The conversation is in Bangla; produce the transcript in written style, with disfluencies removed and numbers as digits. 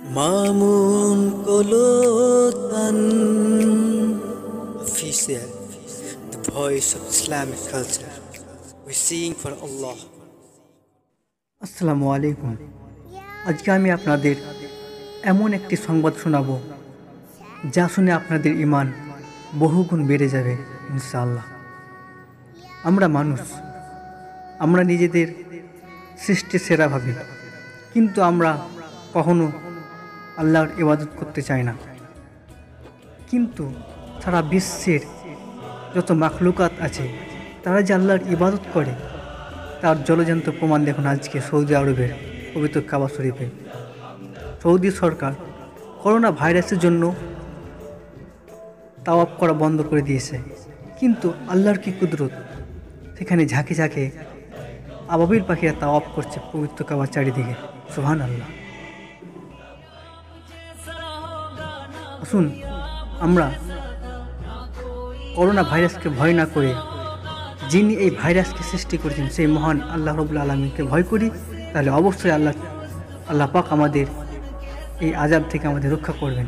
Mamun Kolotan Official, the voice of Islamic culture. We sing for Allah. আসসালামু আলাইকুম। আজকে আমি আপনাদের এমন একটি সংবাদ শোনাবো যা শুনে আপনাদের ঈমান বহুগুণ বেড়ে যাবে ইনশাআল্লাহ। আমরা মানুষ, আমরা নিজেদের সৃষ্টি সেরা ভাবি, কিন্তু আমরা কখনো আল্লাহর ইবাদত করতে চাই না। কিন্তু সারা বিশ্বের যত মাখলুকাত আছে তারা যে আল্লাহর ইবাদত করে তার জলজান্ত প্রমাণ দেখুন আজকে সৌদি আরবের পবিত্র কাবা শরীফে। সৌদি সরকার করোনা ভাইরাসের জন্য তাওয়াফ করা বন্ধ করে দিয়েছে, কিন্তু আল্লাহর কি কুদরত, সেখানে ঝাঁকে ঝাঁকে আবাবিল পাখিরা তাওয়াফ করছে পবিত্র কাবার চারিদিকে। সুবহানাল্লাহ। আসুন আমরা করোনা ভাইরাসকে ভয় না করে যিনি এই ভাইরাসকে সৃষ্টি করেছেন সেই মহান আল্লাহ রাব্বুল আলামিনকে ভয় করি, তাহলে অবশ্যই আল্লাহ পাক আমাদের এই আযাব থেকে আমাদের রক্ষা করবেন।